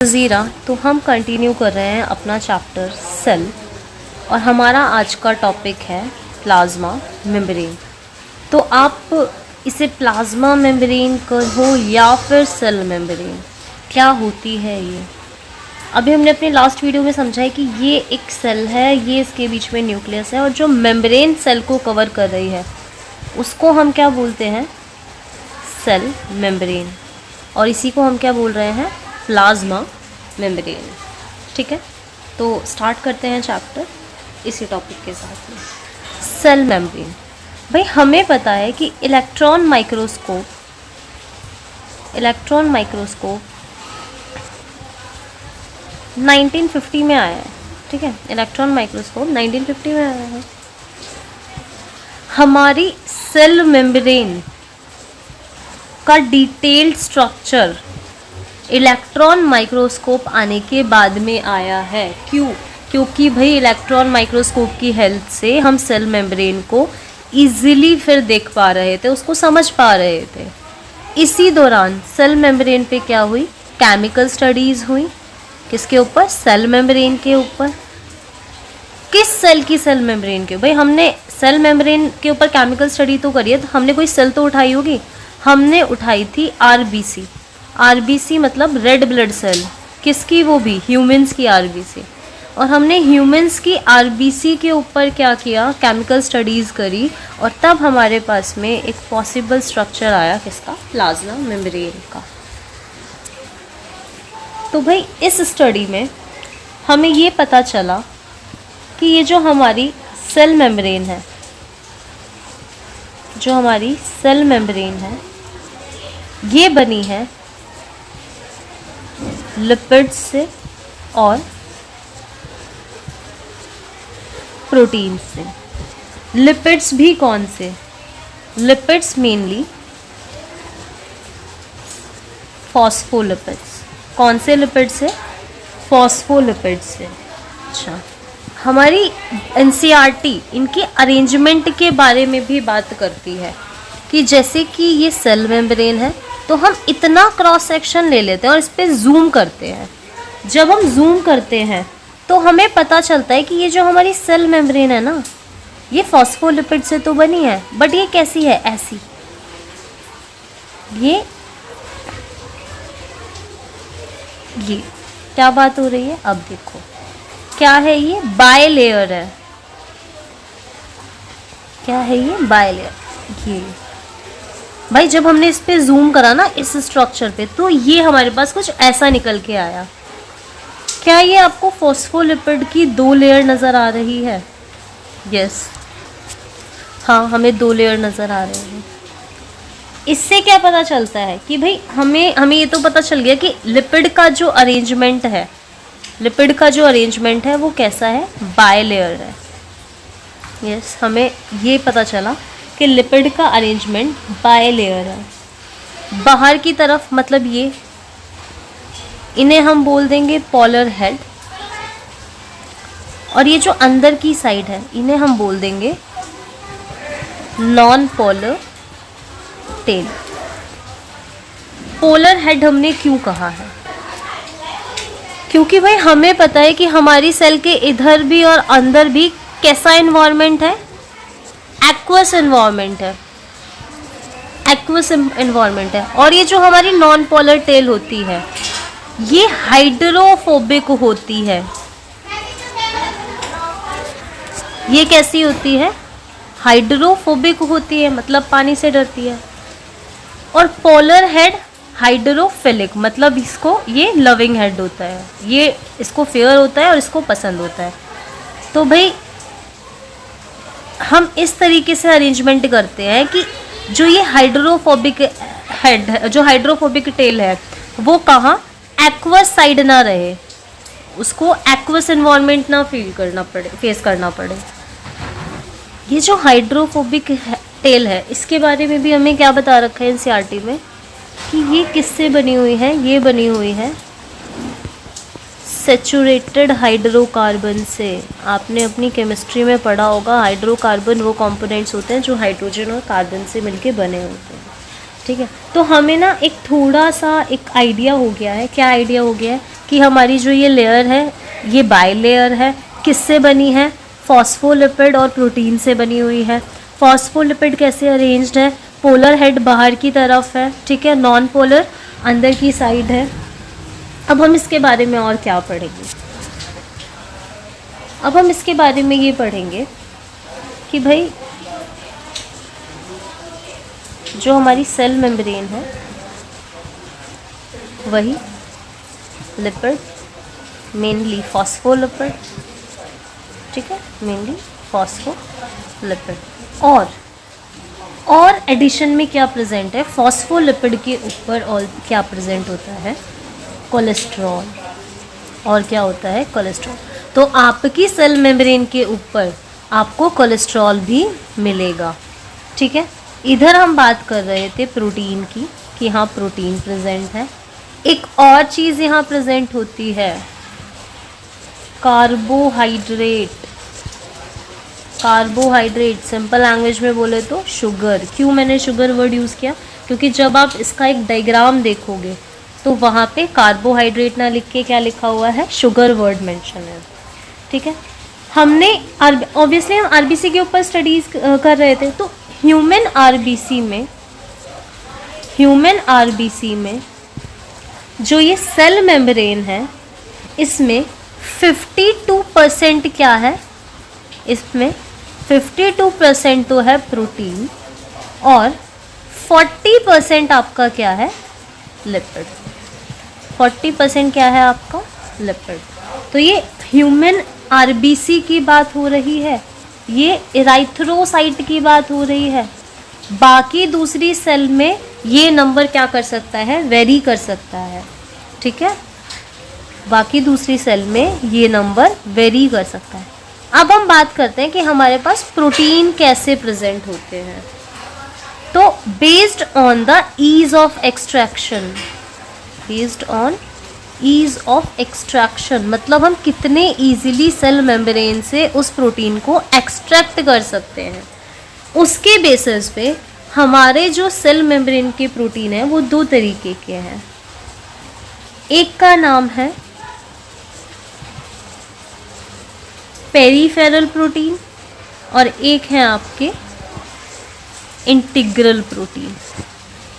ज़ीरा। तो हम कंटिन्यू कर रहे हैं अपना चैप्टर सेल और हमारा आज का टॉपिक है प्लाज्मा मेम्ब्रेन। तो आप इसे प्लाज्मा मेम्ब्रेन कहो या फिर सेल मेम्ब्रेन, क्या होती है ये? अभी हमने अपने लास्ट वीडियो में समझा है कि ये एक सेल है, ये इसके बीच में न्यूक्लियस है और जो मेम्ब्रेन सेल को कवर कर रही है उसको हम क्या बोलते हैं? Cell membrane. और इसी को हम क्या बोल रहे हैं? Plasma membrane. ठीक है, तो स्टार्ट करते हैं चैप्टर इसी टॉपिक के साथ में। Cell membrane. भाई हमें पता है कि इलेक्ट्रॉन माइक्रोस्कोप 1950 में आया है। ठीक है, इलेक्ट्रॉन माइक्रोस्कोप 1950 में आया है। हमारी सेल मेम्ब्रेन का डिटेल्ड स्ट्रक्चर इलेक्ट्रॉन माइक्रोस्कोप आने के बाद में आया है। क्यों? क्योंकि भाई इलेक्ट्रॉन माइक्रोस्कोप की हेल्प से हम सेल मेम्ब्रेन को इजीली फिर देख पा रहे थे, उसको समझ पा रहे थे। इसी दौरान सेल मेम्ब्रेन पे क्या हुई? केमिकल स्टडीज़ हुई। किसके ऊपर? सेल मेम्ब्रेन के ऊपर। किस सेल की? सेल मेम्ब्रेन के। भाई हमने सेल मेम्ब्रेन के ऊपर केमिकल स्टडी तो करी है, तो हमने कोई सेल तो उठाई होगी। हमने उठाई थी आरबीसी। आरबीसी मतलब रेड ब्लड सेल। किसकी? वो भी ह्यूमंस की आरबीसी। और हमने ह्यूमंस की आरबीसी के ऊपर क्या किया? केमिकल स्टडीज़ करी और तब हमारे पास में एक पॉसिबल स्ट्रक्चर आया। किसका? प्लाज्मा मेम्ब्रेन का। तो भाई इस स्टडी में हमें ये पता चला कि ये जो हमारी सेल मेम्ब्रेन है, ये बनी है लिपिड्स से और प्रोटीन से। लिपिड्स भी कौन से? Lipids mainly phospholipids. कौन से लिपिड से? फॉस्फोलिपिड से। अच्छा, हमारी एनसीईआरटी इनकी अरेंजमेंट के बारे में भी बात करती है कि जैसे कि ये सेल मेम्ब्रेन है तो हम इतना क्रॉस सेक्शन ले लेते हैं और इस पर जूम करते हैं। जब हम जूम करते हैं तो हमें पता चलता है कि ये जो हमारी सेल मेम्ब्रेन है ना, ये फॉस्फोलिपिड से तो बनी है, बट ये कैसी है? ऐसी। ये क्या बात हो रही है? अब देखो क्या है ये? बायलेयर है। क्या है ये? बायलेयर। ये भाई जब हमने इस पे जूम करा ना, इस स्ट्रक्चर पे, तो ये हमारे पास कुछ ऐसा निकल के आया। क्या ये आपको फॉस्फोलिपिड की 2 लेयर नज़र आ रही है? यस, हाँ, हमें 2 लेयर नज़र आ रहे हैं। इससे क्या पता चलता है कि भाई हमें ये तो पता चल गया कि लिपिड का जो अरेंजमेंट है वो कैसा है? बायलेयर है। यस, हमें ये पता चला कि लिपिड का अरेंजमेंट बायलेयर है। बाहर की तरफ मतलब ये, इन्हें हम बोल देंगे पोलर हेड, और ये जो अंदर की साइड है इन्हें हम बोल देंगे non polar tail. Polar head हमने क्यों कहा है? क्योंकि भाई हमें पता है कि हमारी सेल के इधर भी और अंदर भी कैसा एनवायरनमेंट है? एक्वस एनवायरनमेंट है। और ये जो हमारी नॉन पोलर टेल होती है ये हाइड्रोफोबिक होती है। ये कैसी होती है? हाइड्रोफोबिक होती है, मतलब पानी से डरती है। और पोलर हेड हाइड्रोफिलिक, मतलब इसको ये लविंग हेड होता है, ये इसको फेयर होता है और इसको पसंद होता है। तो भाई हम इस तरीके से अरेंजमेंट करते हैं कि जो ये हाइड्रोफोबिक हेड है, जो हाइड्रोफोबिक टेल है, वो कहाँ? एक्वस साइड ना रहे, उसको एक्वस एनवायरनमेंट ना फेस करना पड़े। ये जो हाइड्रोफोबिक टेल है इसके बारे में भी हमें क्या बता रखा है एनसीईआरटी में कि ये किससे बनी हुई है? ये बनी हुई है सैचुरेटेड हाइड्रोकार्बन से। आपने अपनी केमिस्ट्री में पढ़ा होगा, हाइड्रोकार्बन वो कंपोनेंट्स होते हैं जो हाइड्रोजन और कार्बन से मिलके बने होते हैं। ठीक है, तो हमें ना एक थोड़ा सा एक आइडिया हो गया है। क्या आइडिया हो गया है कि हमारी जो ये लेयर है ये बाई लेयर है, किससे बनी है, फॉस्फोलिपिड और प्रोटीन से बनी हुई है। फॉस्फोलिपिड कैसे अरेंज्ड है, पोलर हेड बाहर की तरफ है, ठीक है, नॉन पोलर अंदर की साइड है। अब हम इसके बारे में और क्या पढ़ेंगे, अब हम इसके बारे में ये पढ़ेंगे कि भाई जो हमारी सेल मेम्ब्रेन है वही लिपिड, मेनली फॉस्फोलिपिड, ठीक है, मेनली फॉस्फोलिपिड। और एडिशन में क्या प्रेजेंट है, फॉस्फोलिपिड के ऊपर और क्या प्रेजेंट होता है, कोलेस्ट्रॉल। और क्या होता है, कोलेस्ट्रॉल। तो आपकी सेल मेम्ब्रेन के ऊपर आपको कोलेस्ट्रॉल भी मिलेगा, ठीक है। इधर हम बात कर रहे थे प्रोटीन की कि हाँ प्रोटीन प्रेजेंट है। एक और चीज़ यहाँ प्रेजेंट होती है, कार्बोहाइड्रेट। कार्बोहाइड्रेट सिंपल लैंग्वेज में बोले तो शुगर। क्यों मैंने शुगर वर्ड यूज़ किया, क्योंकि जब आप इसका एक डायग्राम देखोगे तो वहाँ पे कार्बोहाइड्रेट ना लिख के क्या लिखा हुआ है, शुगर वर्ड मेंशन है, ठीक है। हमने ऑब्वियसली हम आरबीसी के ऊपर स्टडीज कर रहे थे, तो ह्यूमन आरबीसी में जो ये सेल मेम्ब्रेन है इसमें 52% क्या है, इसमें 52% तो है प्रोटीन और 40% आपका क्या है, लिपिड। 40% क्या है आपका, लिपिड। तो ये ह्यूमन आरबीसी की बात हो रही है, ये इराइथ्रोसाइट की बात हो रही है। बाकी दूसरी सेल में ये नंबर क्या कर सकता है, वेरी कर सकता है, ठीक है। बाकी दूसरी सेल में ये नंबर वेरी कर सकता है। अब हम बात करते हैं कि हमारे पास प्रोटीन कैसे प्रेजेंट होते हैं। तो based on the ease of extraction, मतलब हम कितने इजीली सेल मेम्ब्रेन से उस प्रोटीन को एक्सट्रैक्ट कर सकते हैं, उसके बेसिस पे हमारे जो सेल मेम्ब्रेन के प्रोटीन है वो दो तरीके के हैं। एक का नाम है पेरीफेरल प्रोटीन और एक है आपके इंटीग्रल प्रोटीन।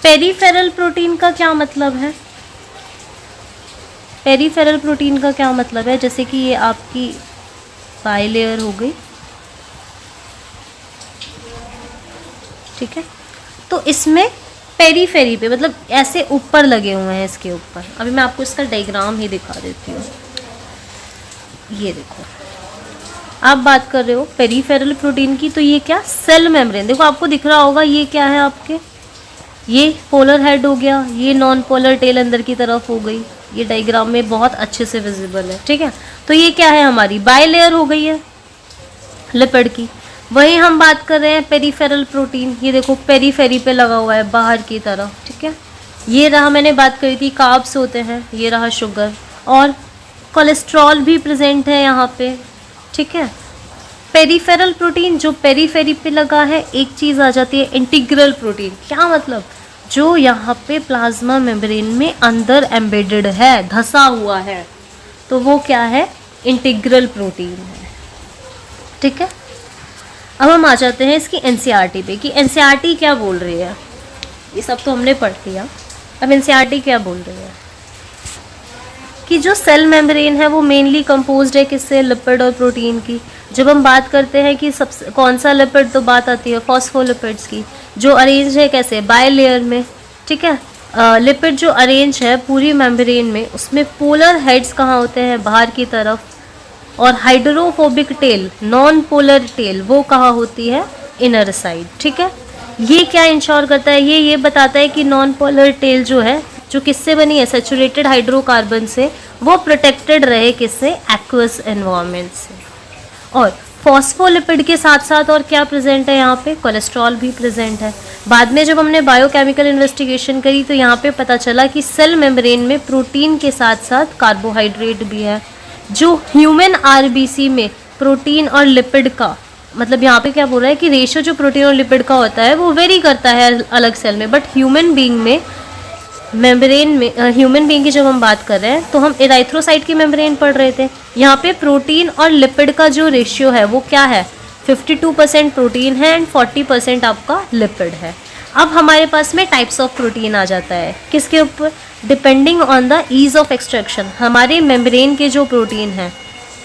पेरीफेरल प्रोटीन का क्या मतलब है, पेरीफेरल प्रोटीन का क्या मतलब है, जैसे कि ये आपकी बाई लेयर हो गई, ठीक है। तो इसमें पेरीफेरी पे मतलब ऐसे ऊपर लगे हुए हैं इसके ऊपर। अभी मैं आपको इसका डायग्राम ही दिखा देती हूँ। ये देखो, आप बात कर रहे हो पेरीफेरल प्रोटीन की, तो ये क्या, सेल मेम्ब्रेन। देखो आपको दिख रहा होगा ये क्या है आपके, ये पोलर हेड हो गया, ये नॉन पोलर टेल अंदर की तरफ हो गई। ये डायग्राम में बहुत अच्छे से विजिबल है, ठीक है। तो ये क्या है, हमारी बाई लेयर हो गई है लिपिड की। वहीं हम बात कर रहे हैं पेरीफेरल प्रोटीन, ये देखो पेरीफेरी पे लगा हुआ है बाहर की तरफ, ठीक है। ये रहा, मैंने बात करी थी कार्ब्स होते हैं, ये रहा शुगर, और कोलेस्ट्रॉल भी प्रेजेंट है यहाँ पे, ठीक है। पेरीफेरल प्रोटीन जो पेरीफेरी पे लगा है, एक चीज़ आ जाती है इंटीग्रल प्रोटीन। क्या मतलब, जो यहाँ पे प्लाज्मा मेम्ब्रेन में अंदर एम्बेडेड है, धसा हुआ है, तो वो क्या है, इंटीग्रल प्रोटीन है, ठीक है। अब हम आ जाते हैं इसकी एनसीईआरटी पे कि एनसीईआरटी क्या बोल रही है। ये सब तो हमने पढ़ लिया, अब एनसीईआरटी क्या बोल रही है कि जो सेल मेम्ब्रेन है वो मेनली कंपोज्ड है किससे, लिपिड और प्रोटीन की। जब हम बात करते हैं कि सबसे कौन सा लिपिड, तो बात आती है फॉस्फोलिपिड्स की, जो अरेंज है कैसे, बाय लेयर में, ठीक है। लिपिड जो अरेंज है पूरी मेम्ब्रेन में, उसमें पोलर हेड्स कहाँ होते हैं, बाहर की तरफ, और hydrophobic tell, non polar tail, वो कहाँ होती है, इनर साइड, ठीक है। ये क्या इंश्योर करता है, ये बताता है कि नॉन पोलर टेल जो है, जो किससे बनी है, सैचुरेटेड हाइड्रोकार्बन से, वो प्रोटेक्टेड रहे किससे, एक्वस एनवायरनमेंट से। और फॉस्फोलिपिड के साथ साथ और क्या प्रेजेंट है यहाँ पे, कोलेस्ट्रॉल भी प्रेजेंट है। बाद में जब हमने बायोकेमिकल इन्वेस्टिगेशन करी तो यहाँ पे पता चला कि सेल मेम्ब्रेन में प्रोटीन के साथ साथ कार्बोहाइड्रेट भी है। जो ह्यूमन आरबीसी में प्रोटीन और लिपिड का, मतलब यहाँ पे क्या बोल रहा है कि रेशियो जो प्रोटीन और लिपिड का होता है वो वेरी करता है अलग सेल में, बट ह्यूमन बीइंग में मेम्ब्रेन में ह्यूमन बीइंग की जब हम बात कर रहे हैं तो हम इराइथ्रोसाइट की मेम्ब्रेन पढ़ रहे थे। यहाँ पे प्रोटीन और लिपिड का जो रेशियो है वो क्या है, 52% प्रोटीन है एंड 40% आपका लिपिड है। अब हमारे पास में टाइप्स ऑफ प्रोटीन आ जाता है, किसके ऊपर, depending on the ease of extraction. हमारे मेम्ब्रेन के जो प्रोटीन है,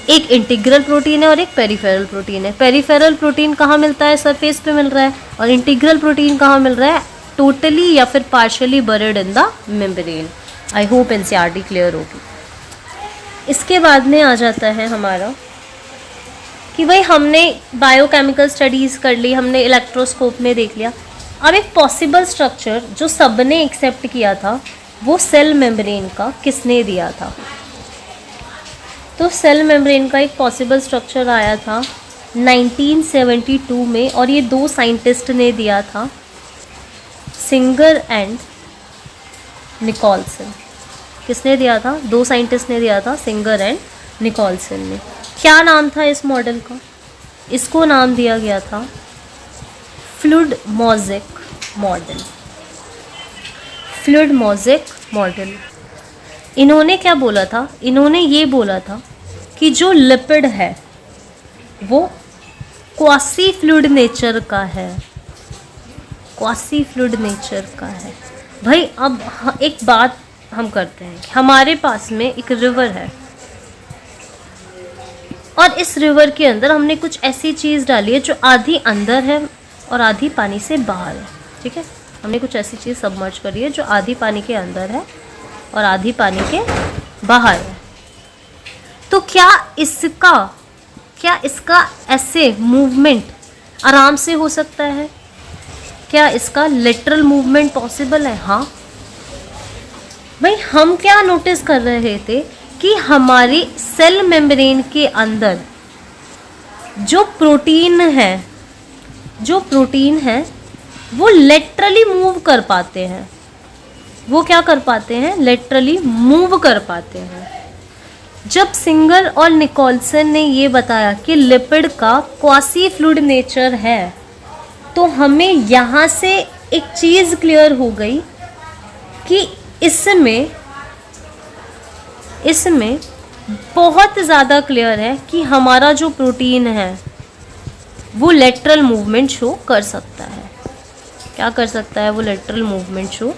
एक इंटीग्रल प्रोटीन है और एक पेरिफेरल प्रोटीन है। पेरिफेरल प्रोटीन कहाँ मिलता है, सरफेस पे मिल रहा है, और इंटीग्रल प्रोटीन कहाँ मिल रहा है, टोटली या फिर partially buried in the membrane. I hope NCERT clear होगी। इसके बाद में आ जाता है हमारा कि भाई हमने बायोकेमिकल स्टडीज़ कर ली, हमने इलेक्ट्रोस्कोप में देख लिया। अब एक पॉसिबल स्ट्रक्चर जो सबने एक्सेप्ट किया था वो सेल मेम्ब्रेन का किसने दिया था, तो सेल मेम्ब्रेन का एक पॉसिबल स्ट्रक्चर आया था 1972 में, और ये दो साइंटिस्ट ने दिया था, सिंगर एंड निकोलसन। किसने दिया था, दो साइंटिस्ट ने दिया था, सिंगर एंड निकोलसन ने। क्या नाम था इस मॉडल का, इसको नाम दिया गया था fluid mosaic model. Fluid mosaic model. इन्होंने क्या बोला था, इन्होंने ये बोला था कि जो लिपिड है वो क्वासी फ्लूइड नेचर का है, क्वासी फ्लूइड नेचर का है। भाई अब एक बात हम करते हैं कि हमारे पास में एक रिवर है और इस रिवर के अंदर हमने कुछ ऐसी चीज़ डाली है जो आधी अंदर है और आधी पानी से बाहर है, ठीक है। हमने कुछ ऐसी चीज़ सबमर्ज करी है जो आधी पानी के अंदर है और आधी पानी के बाहर है। तो क्या इसका ऐसे मूवमेंट आराम से हो सकता है, क्या इसका लेटरल मूवमेंट पॉसिबल है? हाँ भाई, हम क्या नोटिस कर रहे थे कि हमारी सेल मेम्ब्रेन के अंदर जो प्रोटीन है वो लेटरली मूव कर पाते हैं। वो क्या कर पाते हैं, लेटरली मूव कर पाते हैं। जब सिंगर और निकोलसन ने ये बताया कि लिपिड का क्वासी फ्लूइड नेचर है, तो हमें यहाँ से एक चीज़ क्लियर हो गई कि इसमें बहुत ज़्यादा क्लियर है कि हमारा जो प्रोटीन है वो लेटरल मूवमेंट शो कर सकता है। क्या कर सकता है, वो लेटरल मूवमेंट शो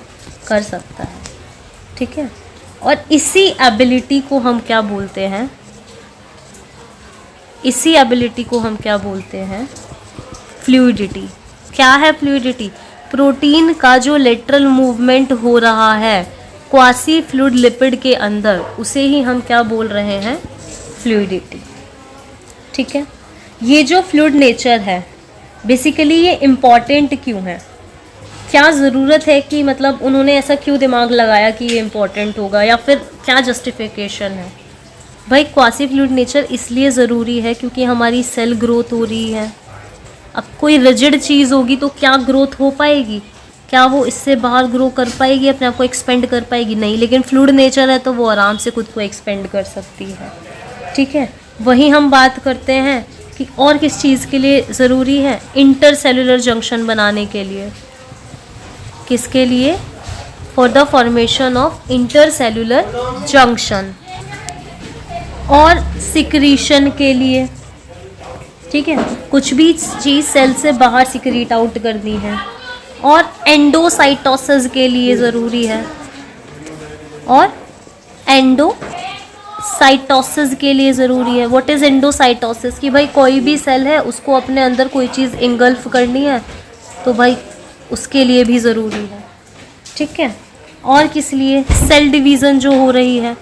कर सकता है, ठीक है। और इसी एबिलिटी को हम क्या बोलते हैं, इसी एबिलिटी को हम क्या बोलते हैं, फ्लूइडिटी। क्या है फ्लूइडिटी, प्रोटीन का जो लेटरल मूवमेंट हो रहा है क्वासी फ्लूइड लिपिड के अंदर, उसे ही हम क्या बोल रहे हैं, फ्लूइडिटी, ठीक है। ये जो फ्लूइड नेचर है बेसिकली ये इम्पॉर्टेंट क्यों है, क्या ज़रूरत है कि मतलब उन्होंने ऐसा क्यों दिमाग लगाया कि ये इम्पॉर्टेंट होगा, या फिर क्या जस्टिफिकेशन है। भाई क्वासी फ्लूइड नेचर इसलिए ज़रूरी है क्योंकि हमारी सेल ग्रोथ हो रही है। अब कोई रिजिड चीज़ होगी तो क्या ग्रोथ हो पाएगी, क्या वो इससे बाहर ग्रो कर पाएगी, अपने आप को एक्सपेंड कर पाएगी, नहीं। लेकिन फ्लूइड नेचर है तो वो आराम से खुद को एक्सपेंड कर सकती है, ठीक है। वहीं हम बात करते हैं कि और किस चीज़ के लिए ज़रूरी है, इंटरसेलुलर जंक्शन बनाने के लिए। किसके लिए, for the formation of intercellular junction, और सिक्रीशन के लिए, ठीक है। कुछ भी चीज़ सेल से बाहर सिक्रीट आउट करनी है, और एंडोसाइटोसिस के लिए ज़रूरी है, और एंडोसाइटोसिस के लिए ज़रूरी है। व्हाट इज़ एंडोसाइटोसिस, कि भाई कोई भी सेल है उसको अपने अंदर कोई चीज़ इंगल्फ करनी है तो भाई उसके लिए भी ज़रूरी है, ठीक है। और किस लिए, सेल डिवीज़न जो हो रही है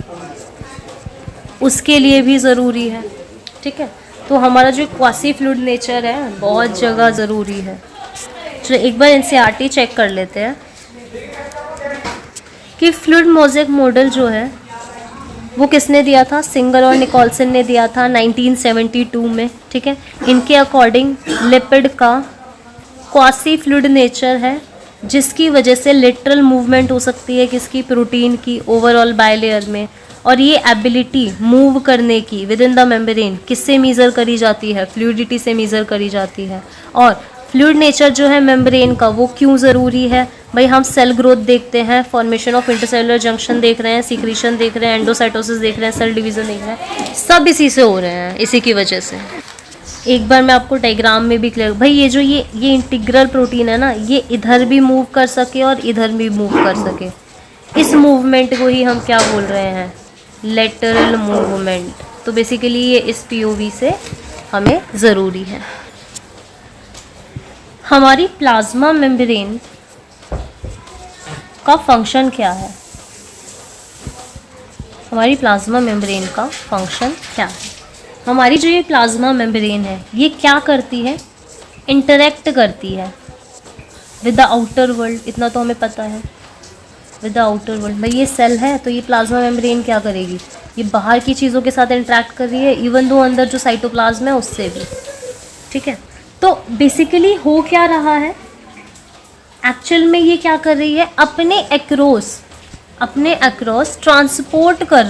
उसके लिए भी ज़रूरी है, ठीक है। तो हमारा जो क्वासी फ्लूइड नेचर है बहुत जगह ज़रूरी है। चलो एक बार एनसीईआरटी चेक कर लेते हैं कि फ्लूइड मोज़ेक मॉडल जो है वो किसने दिया था, सिंगर और निकोलसन ने दिया था 1972 में, ठीक है। इनके अकॉर्डिंग लिपिड का क्वासी फ्लूइड नेचर है जिसकी वजह से लेटरल मूवमेंट हो सकती है किसकी, प्रोटीन की, ओवरऑल बायलेयर में। और ये एबिलिटी मूव करने की विद इन द मेम्ब्रेन किससे मीज़र करी जाती है, फ्लूइडिटी से मीज़र करी जाती है। और फ्लूइड नेचर जो है मेम्ब्रेन का वो क्यों ज़रूरी है, भाई हम सेल ग्रोथ देखते हैं, फॉर्मेशन ऑफ इंटरसेलुलर जंक्शन देख रहे हैं, सीक्रेशन देख रहे हैं, एंडोसाइटोसिस देख रहे हैं, सेल डिवीजन देख रहे हैं, सब इसी से हो रहे हैं, इसी की वजह से। एक बार मैं आपको डायग्राम में भी क्लियर, भाई ये जो ये इंटीग्रल प्रोटीन है ना, ये इधर भी मूव कर सके और इधर भी मूव कर सके, इस मूवमेंट को ही हम क्या बोल रहे हैं, लेटरल मूवमेंट। तो बेसिकली ये इस पीओवी से हमें ज़रूरी है। हमारी प्लाज्मा मेम्ब्रेन का फंक्शन क्या है, हमारी प्लाज्मा मेम्ब्रेन का फंक्शन क्या है। हमारी जो ये प्लाज्मा मेम्ब्रेन है ये क्या करती है, इंटरेक्ट करती है विद द आउटर वर्ल्ड, इतना तो हमें पता है, विद द आउटर वर्ल्ड। भाई ये सेल है तो ये प्लाज्मा मेम्ब्रेन क्या करेगी, ये बाहर की चीज़ों के साथ इंटरेक्ट कर रही है, इवन दो अंदर जो साइटोप्लाज्म है उससे भी, ठीक है। तो बेसिकली हो क्या रहा है, एक्चुअल में ये क्या कर रही है, अपने अक्रॉस ट्रांसपोर्ट कर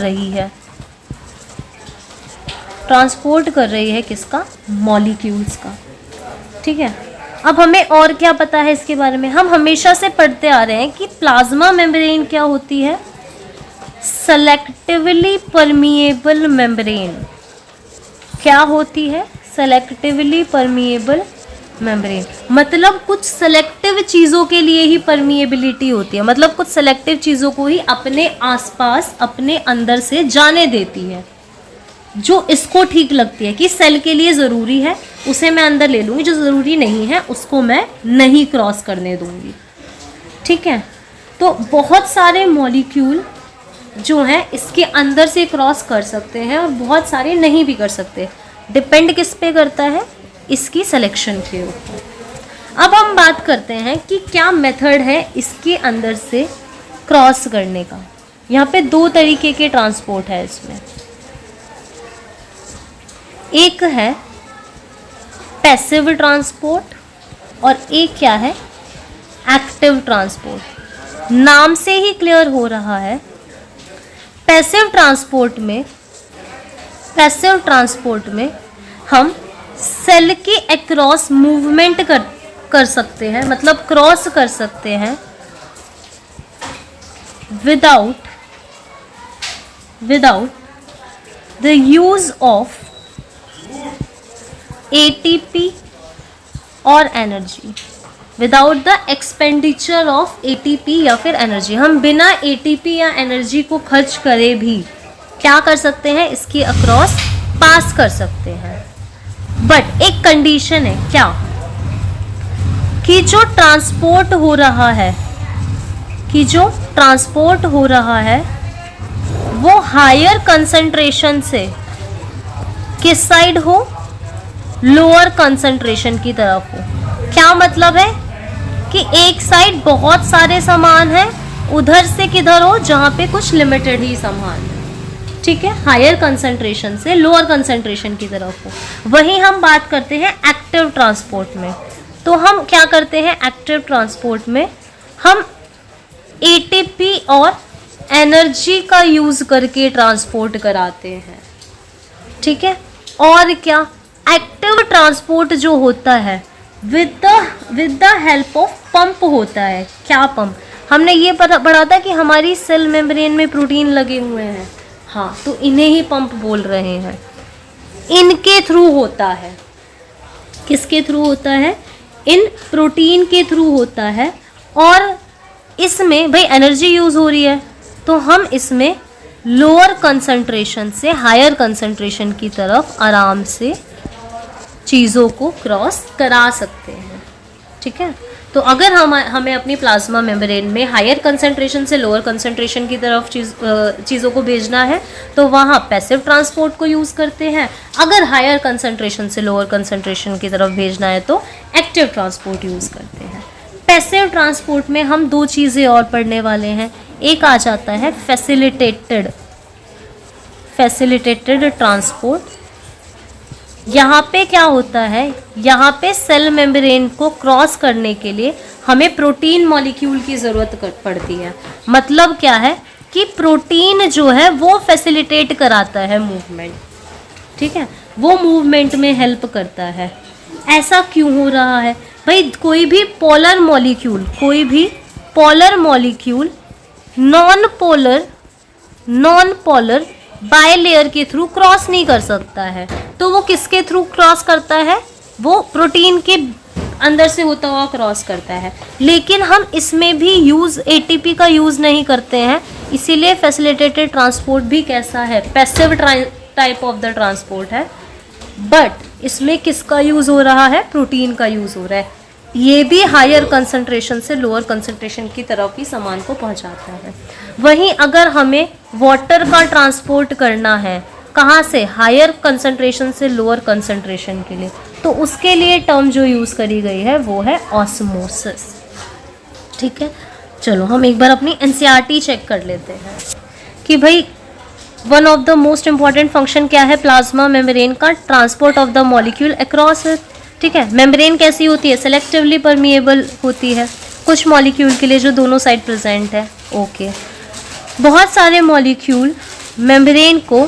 रही है, किसका, मॉलिक्यूल्स का, ठीक है। अब हमें और क्या पता है इसके बारे में, हम हमेशा से पढ़ते आ रहे हैं कि प्लाज्मा मेम्ब्रेन क्या होती है, सेलेक्टिवली परमिएबल मेम्ब्रेन। क्या होती है, सेलेक्टिवली परमिएबल मेम्ब्रेन, मतलब कुछ सेलेक्टिव चीज़ों के लिए ही परमिएबिलिटी होती है, मतलब कुछ सेलेक्टिव चीज़ों को ही अपने आसपास अपने अंदर से जाने देती है, जो इसको ठीक लगती है कि सेल के लिए ज़रूरी है उसे मैं अंदर ले लूँगी, जो ज़रूरी नहीं है उसको मैं नहीं क्रॉस करने दूँगी, ठीक है। तो बहुत सारे मॉलिक्यूल जो हैं इसके अंदर से क्रॉस कर सकते हैं और बहुत सारे नहीं भी कर सकते, डिपेंड किस पे करता है, इसकी सिलेक्शन के ऊपर। अब हम बात करते हैं कि क्या मेथड है इसके अंदर से क्रॉस करने का। यहाँ पे दो तरीके के ट्रांसपोर्ट है इसमें, एक है पैसिव ट्रांसपोर्ट और एक क्या है, एक्टिव ट्रांसपोर्ट। नाम से ही क्लियर हो रहा है, पैसिव ट्रांसपोर्ट में हम सेल के अक्रॉस मूवमेंट कर सकते हैं, मतलब क्रॉस कर सकते हैं without the use of ATP और energy, without the expenditure of ATP या फिर एनर्जी। हम बिना ATP या एनर्जी को खर्च करे भी क्या कर सकते हैं, इसकी अक्रॉस पास कर सकते हैं। बट एक कंडीशन है, क्या, कि जो ट्रांसपोर्ट हो रहा है वो हायर कंसंट्रेशन से किस साइड हो, लोअर कंसंट्रेशन की तरफ हो। क्या मतलब है कि एक साइड बहुत सारे सामान हैं, उधर से किधर हो जहाँ पे कुछ लिमिटेड ही सामान है, ठीक है, हायर कंसंट्रेशन से लोअर कंसंट्रेशन की तरफ हो। वही हम बात करते हैं एक्टिव ट्रांसपोर्ट में। तो हम क्या करते हैं एक्टिव ट्रांसपोर्ट में, हम ATP और एनर्जी का यूज़ करके ट्रांसपोर्ट कराते हैं, ठीक है। और क्या, एक्टिव ट्रांसपोर्ट जो होता है with the help of pump होता है। क्या पंप, हमने ये पढ़ा था कि हमारी सेल मेम्ब्रेन में प्रोटीन लगे हुए हैं, हाँ, तो इन्हें ही पंप बोल रहे हैं। इनके थ्रू होता है, किसके थ्रू होता है, इन प्रोटीन के थ्रू होता है। और इसमें भाई एनर्जी यूज़ हो रही है तो हम इसमें लोअर कंसंट्रेशन से हायर कंसंट्रेशन की तरफ आराम से चीज़ों को क्रॉस करा सकते हैं, ठीक है। तो अगर हमें अपनी प्लाज्मा मेम्ब्रेन में हायर कंसंट्रेशन से लोअर कंसंट्रेशन की तरफ चीज़ों को भेजना है तो वहाँ पैसिव ट्रांसपोर्ट को यूज़ करते हैं। अगर हायर कंसंट्रेशन से लोअर कंसंट्रेशन की तरफ भेजना है तो एक्टिव ट्रांसपोर्ट यूज़ करते हैं। पैसिव ट्रांसपोर्ट में हम दो चीज़ें और पढ़ने वाले हैं, एक आ जाता है फैसिलिटेटेड ट्रांसपोर्ट। यहाँ पे क्या होता है, यहाँ पे सेल मेम्ब्रेन को क्रॉस करने के लिए हमें प्रोटीन मॉलिक्यूल की ज़रूरत पड़ती है। मतलब क्या है कि प्रोटीन जो है वो फैसिलिटेट कराता है मूवमेंट, ठीक है, वो मूवमेंट में हेल्प करता है। ऐसा क्यों हो रहा है भाई, कोई भी पोलर मॉलिक्यूल, कोई भी polar molecule non polar bilayer के थ्रू क्रॉस नहीं कर सकता है। तो वो किसके थ्रू क्रॉस करता है? वो प्रोटीन के अंदर से होता हुआ क्रॉस करता है। लेकिन हम इसमें भी एटीपी का यूज़ नहीं करते हैं, इसीलिए फैसिलिटेटेड ट्रांसपोर्ट भी कैसा है? Passive type of the transport है। बट इसमें किसका यूज़ हो रहा है? प्रोटीन का यूज़ हो रहा है। ये भी हायर कंसंट्रेशन से लोअर कंसंट्रेशन की तरफ ही सामान को पहुंचाता है। वहीं अगर हमें वाटर का ट्रांसपोर्ट करना है, कहाँ से? हायर कंसंट्रेशन से लोअर कंसंट्रेशन के लिए, तो उसके लिए टर्म जो यूज़ करी गई है वो है ऑस्मोसिस। ठीक है, चलो हम एक बार अपनी एनसीईआरटी चेक कर लेते हैं कि भाई one of the most important function क्या है प्लाज्मा मेम्ब्रेन का? Transport of the molecule across. ठीक है, मेम्ब्रेन कैसी होती है? सेलेक्टिवली परमिएबल होती है कुछ मॉलिक्यूल के लिए जो दोनों साइड प्रेजेंट है। ओके, बहुत सारे मॉलिक्यूल मेम्ब्रेन को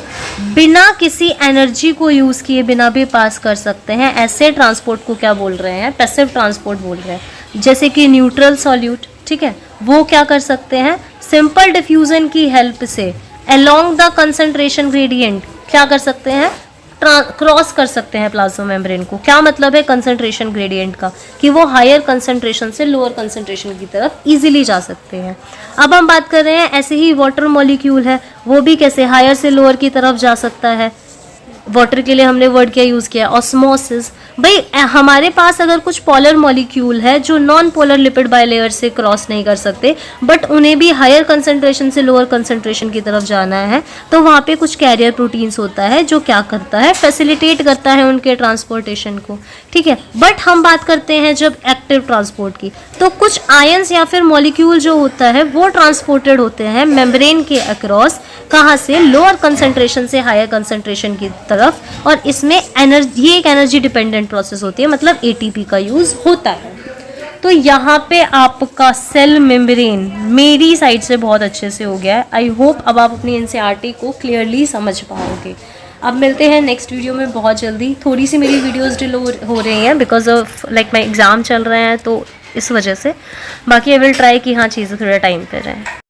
बिना किसी एनर्जी को यूज़ किए बिना भी पास कर सकते हैं। ऐसे ट्रांसपोर्ट को क्या बोल रहे हैं? पैसिव ट्रांसपोर्ट बोल रहे हैं। जैसे कि न्यूट्रल सॉल्यूट, ठीक है, वो क्या कर सकते हैं? सिंपल डिफ्यूजन की हेल्प से अलोंग द कंसंट्रेशन ग्रेडियंट क्या कर सकते हैं? क्रॉस कर सकते हैं प्लाज्मा मेम्ब्रेन को। क्या मतलब है कंसंट्रेशन ग्रेडियंट का? कि वो हायर कंसंट्रेशन से लोअर कंसंट्रेशन की तरफ इजीली जा सकते हैं। अब हम बात कर रहे हैं ऐसे ही वाटर मॉलिक्यूल है, वो भी कैसे हायर से लोअर की तरफ जा सकता है। वाटर के लिए हमने वर्ड क्या यूज़ किया? ऑस्मोसिस। भाई हमारे पास अगर कुछ पोलर मॉलिक्यूल है जो नॉन पोलर लिपिड बायलेयर से क्रॉस नहीं कर सकते, बट उन्हें भी हायर कंसंट्रेशन से लोअर कंसंट्रेशन की तरफ जाना है, तो वहाँ पे कुछ कैरियर प्रोटीन्स होता है जो क्या करता है? फैसिलिटेट करता है उनके ट्रांसपोर्टेशन को। ठीक है, बट हम बात करते हैं जब एक्टिव ट्रांसपोर्ट की, तो कुछ आयंस या फिर मॉलिक्यूल जो होता है वो ट्रांसपोर्टेड होते हैं मेम्ब्रेन के अक्रॉस। कहाँ से? लोअर कंसंट्रेशन से हायर कंसंट्रेशन की तरफ। और इसमें एनर्जी, ये एक एनर्जी डिपेंडेंट प्रोसेस होती है, मतलब एटीपी का यूज़ होता है। तो यहाँ पे आपका सेल मेम्ब्रेन मेरी साइड से बहुत अच्छे से हो गया है। आई होप अब आप अपनी एनसीईआरटी को क्लियरली समझ पाओगे। अब मिलते हैं नेक्स्ट वीडियो में बहुत जल्दी। थोड़ी सी मेरी वीडियोस डिले हो रही हैं because of like my exam चल रहे हैं, तो इस वजह से। बाकी आई विल ट्राई कि हाँ चीज़ें थोड़ा टाइम पे रहें।